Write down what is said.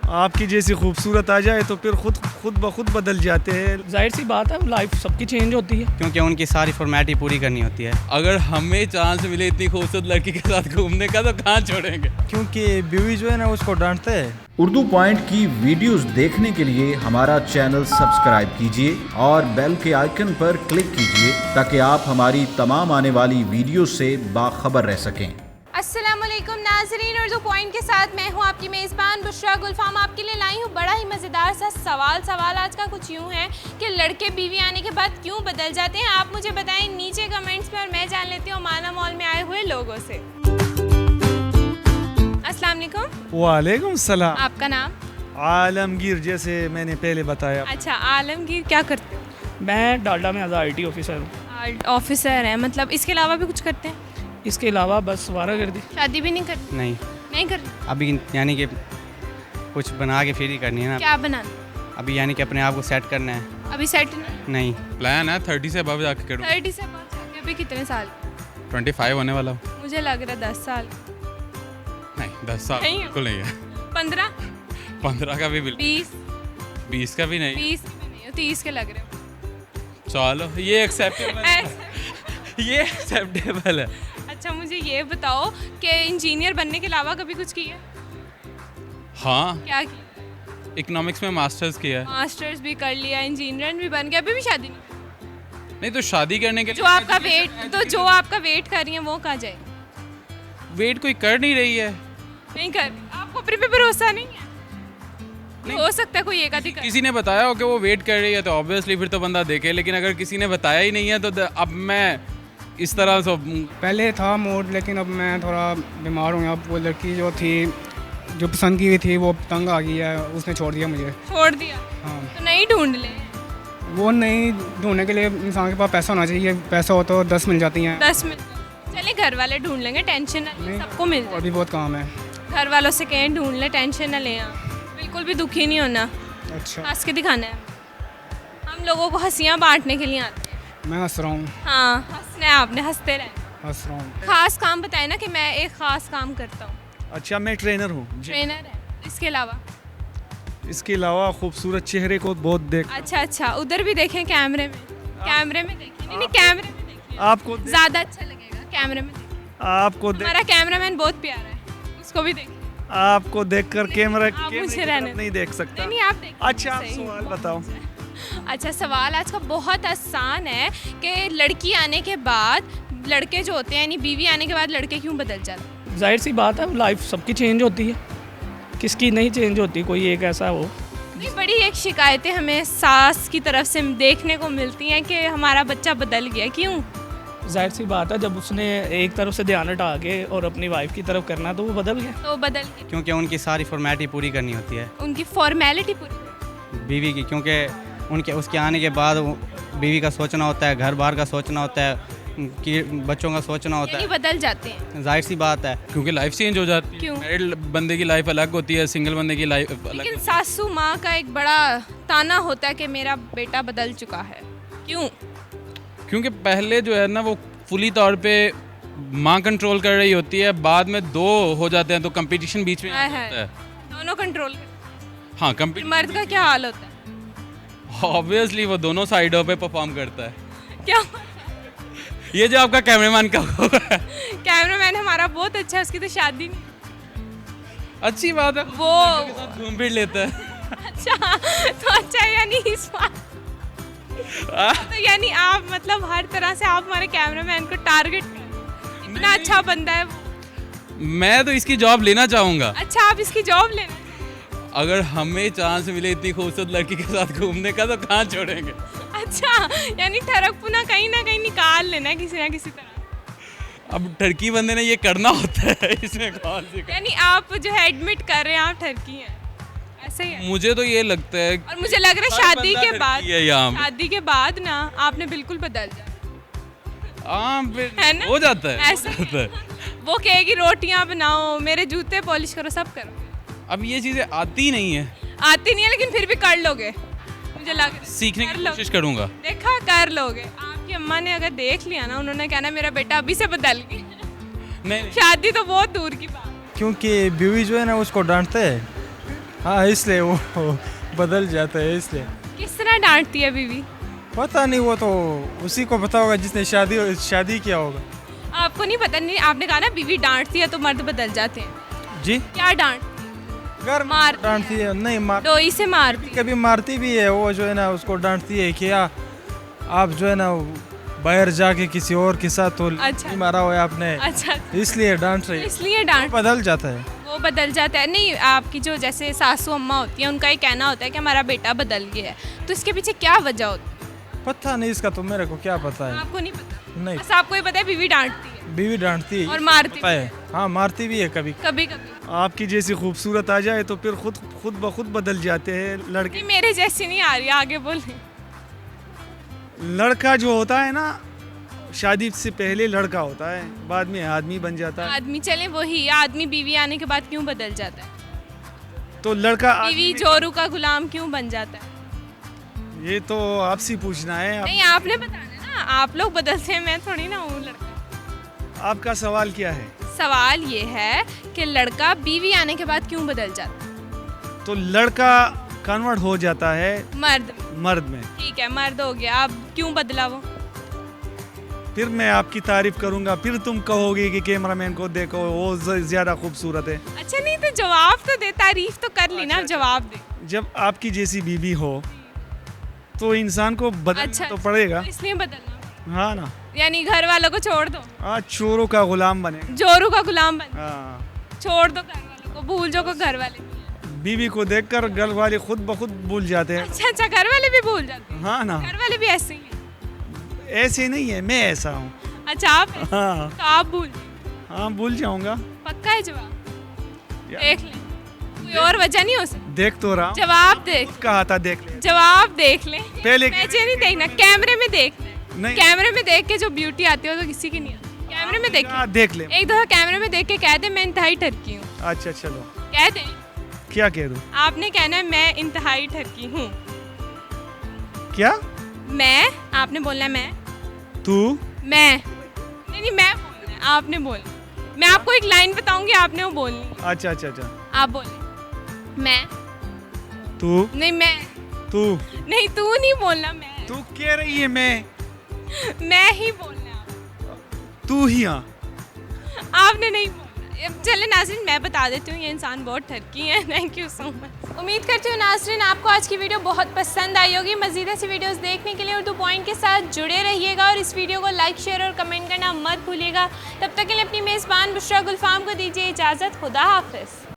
आपकी जैसी खूबसूरत आ जाए तो फिर खुद ब खुद बदल जाते हैं। जाहिर सी बात है, लाइफ सबकी चेंज होती है क्योंकि उनकी सारी फॉर्मेलिटी पूरी करनी होती है। अगर हमें चांस मिले इतनी खूबसूरत लड़की के साथ घूमने का तो कहाँ छोड़ेंगे, क्योंकि बीवी जो है ना उसको डांटते हैं। उर्दू पॉइंट की वीडियोस देखने के लिए हमारा चैनल सब्सक्राइब कीजिए और बेल के आइकन पर क्लिक कीजिए ताकि आप हमारी तमाम आने वाली वीडियो से बाखबर रह सकें। अस्सलामुअलैकुम नाज़रीन, उर्दू पॉइंट के साथ मैं हूँ आपकी मेज़बान बुशरा गुलफाम। आपके लिए लाई हूँ बड़ा ही मज़ेदार सा सवाल आज का कुछ यूँ है कि लड़के बीवी आने के बाद क्यों बदल जाते हैं। आप मुझे बताएं नीचे कमेंट्स में और मैं जान लेती हूँ माना मॉल में आए हुए लोगों से। अस्सलाम वालेकुम। वालेकुम सलाम। आपका नाम? आलमगीर, जैसे मैंने पहले बताया। अच्छा आलमगीर, क्या करते हो? मैं डालडा में एज IT ऑफिसर हूँ। ऑफिसर हैं, मतलब इसके अलावा भी कुछ करते हैं? इसके अलावा बस वारागर्दी। शादी भी नहीं करते? नहीं करते। अभी यानी कि कुछ बना के फिर ही करनी है ना। क्या बनाना? अभी यानी कि अपने आप को सेट करना है। अभी सेट नहीं, प्लान है 30 से अबव जाके करूँ। 30 से बाद जाके अभी कितने साल? 25 होने वाला हूँ। मुझे लग रहा है 10 साल। नहीं 10 साल नहीं है। बिल्कुल नहीं है। 15 का भी बिल्कुल। 20 का भी नहीं। 20 भी नहीं हो, 30 के लग रहे हो। चलो ये एक्सेप्टेबल है। अच्छा मुझे ये बताओ कि इंजीनियर बनने के अलावा कभी कुछ किया? हाँ, क्या किया? इकोनॉमिक्स में मास्टर्स किया है। मास्टर्स भी कर लिया, इंजीनियर भी बन गया, अभी भी शादी नहीं? तो शादी करने के जो आपका वेट कर रही है वो कहाँ जाए? वेट कोई कर नहीं रही है। नहीं कर, आपको अपने पे भरोसा नहीं है? नहीं हो सकता है कोई एक आधी कर। किसी ने बताया हो कि वो वेट कर रही है तो ऑब्वियसली फिर तो बंदा देखे, लेकिन अगर किसी ने बताया ही नहीं है तो अब मैं इस तरह से पहले था मूड, लेकिन अब मैं थोड़ा बीमार हूँ। अब वो लड़की जो थी जो पसंद की हुई थी वो तंग आ गई है, उसने छोड़ दिया मुझे। छोड़ दिया? हाँ। तो नहीं ढूंढ ले। वो नहीं ढूंढने के लिए इंसान के पास पैसा होना चाहिए। पैसा हो तो 10 मिल जाती हैं। 10 मिल, चले घर वाले ढूंढ लेंगे, टेंशन नहीं, सबको मिल और भी बहुत काम है। घर वालों से कहें ढूंढ ले, टेंशन ना ले। बिल्कुल भी दुखी नहीं होना, अच्छा हंस के दिखाना है। हम लोगों को हंसियाँ बांटने के लिए आते हैं। मैं हंस रहा हूँ। हाँ हंसना है आपने, हंसते रहे। हंस रहा हूँ। खास काम बताए ना कि मैं एक खास काम करता हूँ। अच्छा, मैं ट्रेनर हूँ। ट्रेनर है। इसके अलावा खूबसूरत चेहरे को बहुत देख। अच्छा उधर भी देखें, कैमरे में देखें। नहीं कैमरे में देखें, आपको ज़्यादा अच्छा लगेगा। कैमरे में आपको हमारा कैमरामैन बहुत प्यारा है, उसको भी देखें। आपको देखकर कैमरा मुझे रहने नहीं देख सकता। नहीं आप देखिए। अच्छा आप सवाल बताओ। अच्छा सवाल आज का बहुत आसान है कि लड़की आने के बाद लड़के जो होते हैं, यानी बीवी आने के बाद लड़के क्यों बदल जाते हैं? जाहिर सी बात है, लाइफ सबकी चेंज होती है, किसकी नहीं चेंज होती, कोई एक ऐसा हो। नहीं, बड़ी एक शिकायतें हमें सास की तरफ से देखने को मिलती हैं कि हमारा बच्चा बदल गया। क्यों? जाहिर सी बात है, जब उसने एक तरफ से ध्यान हटा के और अपनी वाइफ की तरफ करना तो वो बदल गया। क्योंकि उनकी सारी फॉर्मेलिटी पूरी करनी होती है। उनकी फॉर्मेलिटी पूरी बीवी की, क्योंकि उसके आने के बाद बीवी का सोचना होता है, घर बार का सोचना होता है, कि बच्चों का सोचना होता है। बदल जाते हैं, जाहिर सी बात है, क्योंकि लाइफ चेंज हो जाती है। क्यों? मैरिड बंदे की लाइफ अलग होती है, सिंगल बंदे की लाइफ अलग। लेकिन सासू माँ का एक बड़ा ताना होता है कि मेरा बेटा बदल चुका है। क्यों? क्योंकि पहले जो है ना वो फुली तौर पे माँ कंट्रोल कर रही होती है, बाद में दो हो जाते हैं तो कंपटीशन बीच में आ जाता है। दोनों कंट्रोल करते। हाँ, कंपटीशन। मर्द का क्या हाल होता है? ऑब्वियसली वो दोनों साइडों पे परफॉर्म करता है। क्या? ये जो आपका कैमरामैन का होगा। कैमरामैन हमारा बहुत अच्छा है, उसकी तो शादी नहीं। अच्छी बात है, वो घूम फिर लेता है। अच्छा तो अच्छा, यानी इस बात तो यानी आप मतलब हर तरह से आप हमारे कैमरामैन को टारगेट कर, इतना अच्छा बंदा है वो। मैं तो इसकी जॉब लेना चाहूँगा। अच्छा आप इसकी जॉब लेना? अगर हमें चांस मिले इतनी खूबसूरत लड़की के साथ घूमने का तो कहाँ छोड़ेंगे। अच्छा यानी ठरकपुना कहीं ना कहीं निकाल लेना है किसी ना किसी तरह। अब ठरकी बंदे ने ये करना होता है, इसमें कौन सी। यानी आप जो है एडमिट कर रहे हैं आप ठरकी हैं, ऐसे ही है? मुझे तो ये लगता है। और मुझे लग रहा है शादी के बाद ना आपने बिल्कुल बदल जाए। है ना? हो जाता है, ऐसा होता है। वो कहेगी रोटियां बनाओ, मेरे जूते पॉलिश करो, सब करो। अब ये चीजें आती नहीं है। आती नहीं है, लेकिन फिर भी कर लोगे, मुझे लग रहा है। सीखने की कोशिश करूंगा। देखा, कर लोगे। आपकी अम्मा ने अगर देख लिया ना, उन्होंने कहना मेरा बेटा अभी से बदल गया। नहीं, शादी तो बहुत दूर की बात। क्योंकि बीवी जो है ना उसको डांटते हैं हाँ इसलिए वो बदल जाता है इसलिए। किस तरह डांटती है बीवी? पता नहीं, वो तो उसी को पता होगा जिसने शादी किया होगा। आपको नहीं पता? नहीं, आपने कहा ना बीवी डांटती है तो मर्द बदल जाते हैं। जी क्या डांट? घर मार डांटती है? नहीं डोई से मारती? कभी मारती भी है वो, जो है ना उसको डांटती है कि आप जो है ना बाहर जाके किसी और के साथ तो अच्छा। नहीं मारा हुआ है आपने, अच्छा, इसलिए डांट रही है। इसलिए डांट बदल जाता है। वो बदल जाता है। नहीं, आपकी जो जैसे सासू अम्मा होती है उनका ये कहना होता है कि हमारा बेटा बदल गया है, तो इसके पीछे क्या वजह होती है? पता नहीं इसका, तो मेरे को क्या पता है। आपको नहीं पता? नहीं, बस आपको ये पता है बीवी डांटती है बीवी डांटती है और मारती पता है। हाँ मारती भी है कभी कभी कभी। आपकी जैसी खूबसूरत आ जाए तो फिर खुद ब खुद बदल जाते हैं लड़के। नहीं, मेरे जैसी नहीं आ रही, आगे बोले। लड़का जो होता है ना, शादी से पहले लड़का होता है, बाद में आदमी बन जाता है। आदमी, चले वही आदमी बीवी आने के बाद क्यों बदल जाता है? तो लड़का बीवी जोरू का गुलाम क्यों बन जाता है? ये तो आपसे पूछना है। नहीं, आपने बताना ना, आप लोग बदलते हैं, मैं थोड़ी ना हूँ लड़का। आपका सवाल क्या है? सवाल ये है कि लड़का बीवी आने के बाद क्यों बदल जाता है? तो लड़का कन्वर्ट हो जाता है मर्द में। ठीक है, मर्द हो गया, अब क्यों बदला वो? फिर मैं आपकी तारीफ करूंगा, फिर तुम कहोगे कि कैमरामैन को देखो वो ज्यादा खूबसूरत है। अच्छा, नहीं तो जवाब तो दे, तारीफ तो कर ली ना, जवाब दे। जब आपकी जैसी बीवी हो तो इंसान को बदलना अच्छा, तो पड़ेगा। इसलिए बदलना। हाँ ना, यानी घर वालों को छोड़ दो, हाँ चोरों का गुलाम बने। जोरू का गुलाम बन, हाँ, छोड़ दो घर वालों को, भूल जाओ को घर वाले। बीवी को देखकर घर वाले खुद ब खुद भूल जाते हैं। अच्छा अच्छा, घर वाले भी भूल जाते हैं? हाँ ना, घर वाले भी ऐसे ही हैं? ऐसे नहीं है, मैं ऐसा हूँ। अच्छा, आप ऐसे? हाँ तो आप भूल जाओ। हाँ भूल जाऊंगा। पक्का है जवाब? देख ले, कोई और वजह नहीं हो सकती। देख तो रहा हूँ। जवाब देख, कहा था देख ले। जवाब देख ले। पहले मुझे नहीं देखना, कैमरे में देख। नहीं, कैमरे में देख के जो ब्यूटी आती है वो तो किसी की नहीं आती। कैमरे में देख के, देख ले। एक दफा कैमरे में देख के कह दे मैं इंतहाई ठरकी हूँ। अच्छा चलो, कह दे। क्या कह दूँ? आपने कहना है मैं इंतहाई ठरकी हूँ। क्या? मैं, आपने बोलना है मैं। तू? मैं नहीं, मैं बोलना है, आपने बोलना। मैं आपको एक लाइन बताऊंगी, आपने वो बोलनी है। अच्छा अच्छा अच्छा, आप बोले मैं। तू? नहीं, मैं तू नहीं, तू नहीं बोलना, मैं। तू कह रही है मैं ही बोलना है आप। तू ही। हाँ, आपने नहीं बोलना। अब चले नाज़रीन, मैं बता देती हूँ, ये इंसान बहुत ठरकी है। Thank you so much. उम्मीद करती हूँ नाज़रीन आपको आज की वीडियो बहुत पसंद आई होगी। मज़ीद ऐसी वीडियोस देखने के लिए उर्दू पॉइंट के साथ जुड़े रहिएगा और इस वीडियो को लाइक, शेयर और कमेंट करना मत भूलिएगा। तब तक के लिए अपनी मेज़बान बुशरा गुलफाम को दीजिए इजाज़त। खुदा हाफिज़।